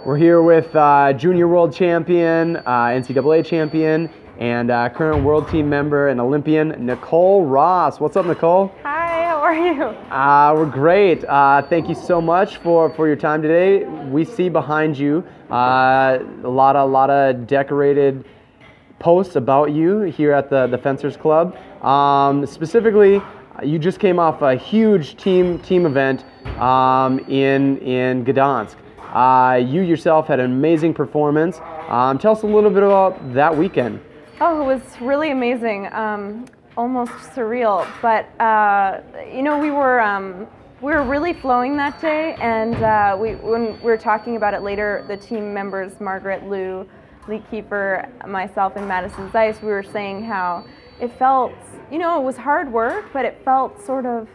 We're here with junior world champion, NCAA champion, and current world team member and Olympian, Nicole Ross. What's up, Nicole? Hi, how are you? We're great. Thank you so much for your time today. We see behind you a lot of decorated posts about you here at the Fencers Club. Specifically, you just came off a huge team event in Gdansk. You yourself had an amazing performance. Tell us a little bit about that weekend. Oh, it was really amazing, almost surreal. But we were really flowing that day, and when we were talking about it later, the team members, Margaret, Lou, Lee Kiefer, myself, and Madison Zeiss, we were saying how it felt, it was hard work, but it felt sort of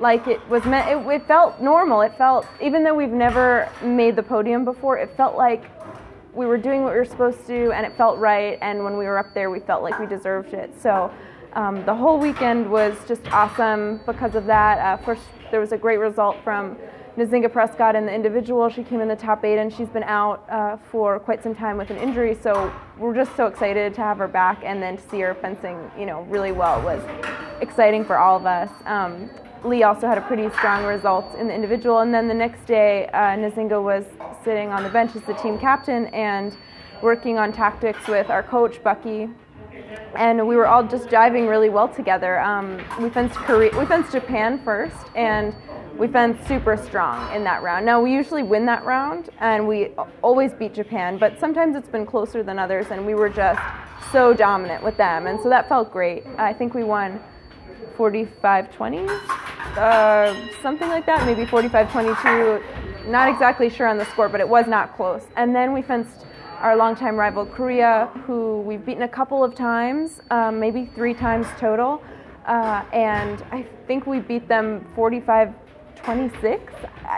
like it was meant. It felt normal. It felt, even though we've never made the podium before, it felt like we were doing what we were supposed to, and it felt right. And when we were up there, we felt like we deserved it. So the whole weekend was just awesome because of that. First, there was a great result from Nzinga Prescott in the individual. She came in the top 8, and she's been out for quite some time with an injury. So we're just so excited to have her back, and then to see her fencing, really well was exciting for all of us. Lee also had a pretty strong result in the individual, and then the next day, Nzinga was sitting on the bench as the team captain and working on tactics with our coach, Bucky, and we were all just jiving really well together. We fenced Japan first, and we fenced super strong in that round. Now, we usually win that round, and we always beat Japan, but sometimes it's been closer than others, and we were just so dominant with them, and so that felt great. I think we won 45-20, something like that, maybe 45-22. Not exactly sure on the score, but it was not close. And then we fenced our longtime rival Korea, who we've beaten a couple of times, maybe 3 times total, and I think we beat them 45-26.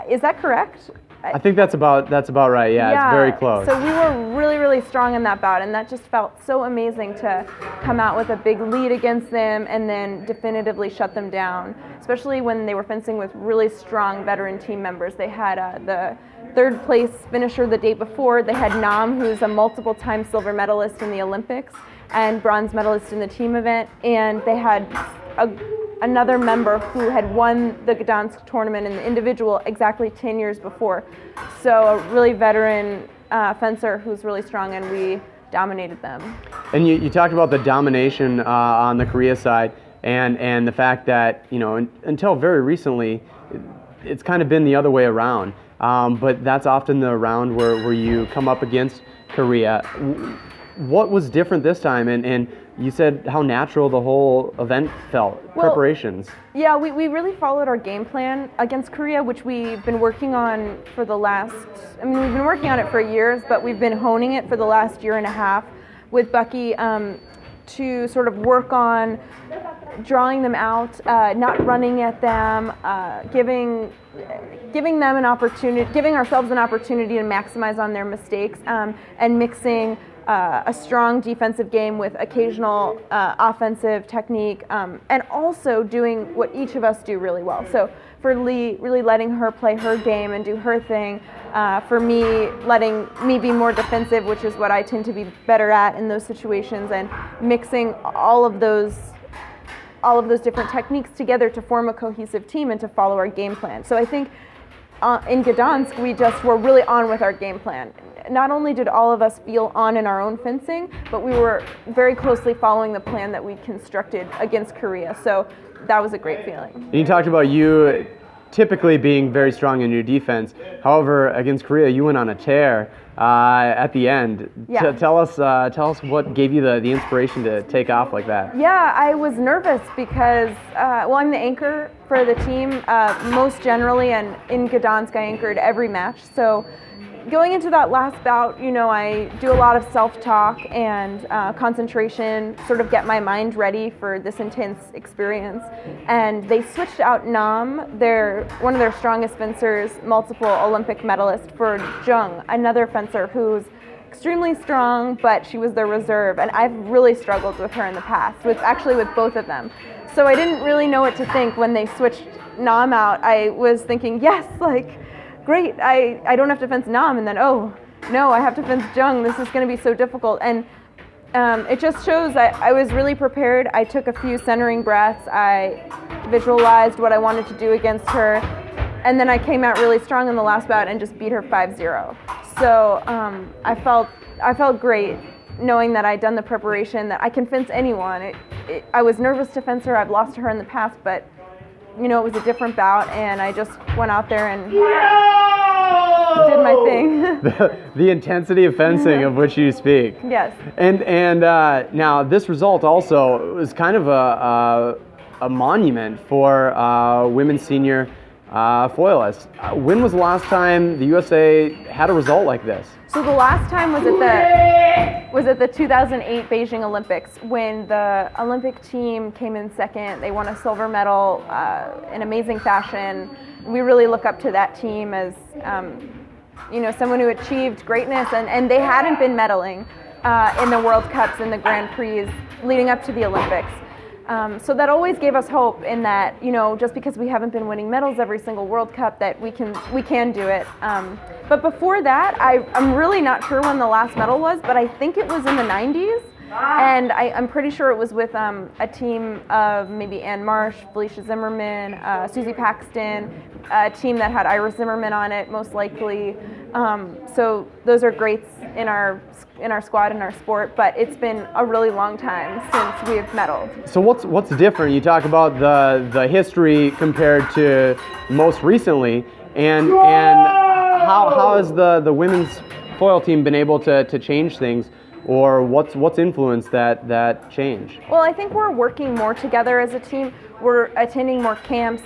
Is that correct? I think that's about right. Yeah, it's very close. So we were really, really strong in that bout, and that just felt so amazing to come out with a big lead against them and then definitively shut them down, especially when they were fencing with really strong veteran team members. They had the 3rd place finisher the day before. They had Nam, who's a multiple-time silver medalist in the Olympics and bronze medalist in the team event, and they had another member who had won the Gdansk tournament in the individual exactly 10 years before. So a really veteran fencer who's really strong, and we dominated them. And you talked about the domination on the Korea side, and the fact that, until very recently, it's kind of been the other way around. But that's often the round where you come up against Korea. What was different this time? And you said how natural the whole event felt, preparations. Yeah, we really followed our game plan against Korea, which we've been working on for the last, we've been working on it for years, but we've been honing it for the last year and a half with Bucky to sort of work on drawing them out, not running at them, giving them an opportunity, giving ourselves an opportunity to maximize on their mistakes, and mixing a strong defensive game with occasional offensive technique, and also doing what each of us do really well. So for Lee, really letting her play her game and do her thing. For me, letting me be more defensive, which is what I tend to be better at in those situations, and mixing all of those different techniques together to form a cohesive team and to follow our game plan. So I think in Gdansk, we just were really on with our game plan. Not only did all of us feel on in our own fencing, but we were very closely following the plan that we constructed against Korea. So that was a great feeling. And you talked about you typically being very strong in your defense. However, against Korea, you went on a tear at the end. Yeah. Tell us what gave you the inspiration to take off like that. Yeah, I was nervous because, I'm the anchor for the team most generally, and in Gdansk I anchored every match. So going into that last bout, I do a lot of self-talk and concentration, sort of get my mind ready for this intense experience. And they switched out Nam, one of their strongest fencers, multiple Olympic medalist, for Jung, another fencer who's extremely strong, but she was their reserve. And I've really struggled with her in the past, with both of them. So I didn't really know what to think when they switched Nam out. I was thinking, yes, great, I don't have to fence Nam, and then, oh, no, I have to fence Jung. This is going to be so difficult. And it just shows I was really prepared. I took a few centering breaths. I visualized what I wanted to do against her. And then I came out really strong in the last bout and just beat her 5-0. So I felt great knowing that I'd done the preparation, that I can fence anyone. I was nervous to fence her. I've lost to her in the past, but you know, it was a different bout, and I just went out there and did my thing. The intensity of fencing of which you speak. Yes. And now this result also was kind of a monument for women's senior foilists. When was the last time the USA had a result like this? So the last time was at the 2008 Beijing Olympics, when the Olympic team came in second. They won a silver medal in amazing fashion. We really look up to that team as you know, someone who achieved greatness, and they hadn't been medaling in the World Cups and the Grand Prix leading up to the Olympics. So that always gave us hope in that, you know, just because we haven't been winning medals every single World Cup, that we can do it. But before that, I'm really not sure when the last medal was, but I think it was in the 90s. And I'm pretty sure it was with a team of maybe Ann Marsh, Felicia Zimmerman, Susie Paxton, a team that had Iris Zimmerman on it, most likely. So those are greats in our squad, in our sport, but it's been a really long time since we've medaled. So what's different? You talk about the history compared to most recently, and how has the women's foil team been able to change things, or what's influenced that change? Well, I think we're working more together as a team. We're attending more camps.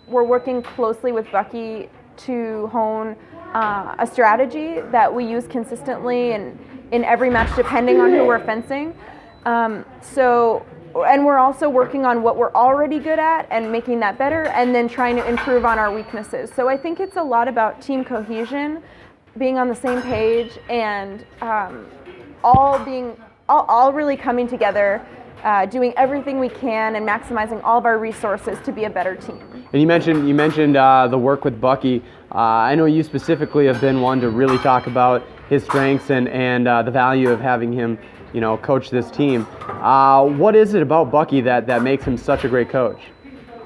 We're working closely with Bucky to hone a strategy that we use consistently and in every match, depending on who we're fencing. And we're also working on what we're already good at and making that better, and then trying to improve on our weaknesses. So I think it's a lot about team cohesion, being on the same page, and all really coming together, doing everything we can, and maximizing all of our resources to be a better team. And you mentioned the work with Bucky. I know you specifically have been one to really talk about his strengths and the value of having him, you know, coach this team. What is it about Bucky that makes him such a great coach?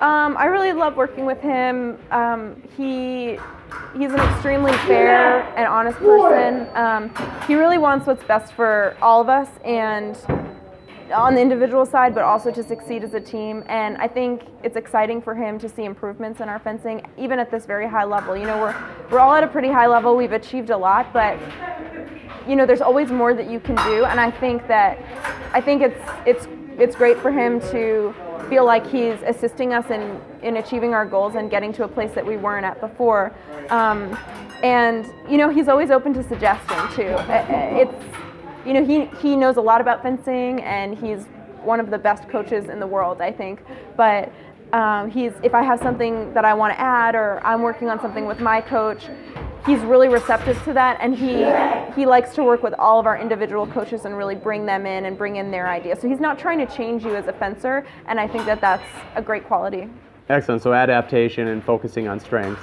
I really love working with him. He's an extremely fair and honest person. He really wants what's best for all of us, and on the individual side, but also to succeed as a team. And I think it's exciting for him to see improvements in our fencing, even at this very high level. You know, we're all at a pretty high level. We've achieved a lot, but you know, there's always more that you can do. And I think it's great for him to feel like he's assisting us in achieving our goals and getting to a place that we weren't at before. And you know, he's always open to suggestion too. You know, he knows a lot about fencing, and he's one of the best coaches in the world, I think. But if I have something that I want to add, or I'm working on something with my coach, he's really receptive to that, and he likes to work with all of our individual coaches and really bring them in and bring in their ideas. So he's not trying to change you as a fencer, and I think that that's a great quality. Excellent. So adaptation and focusing on strengths.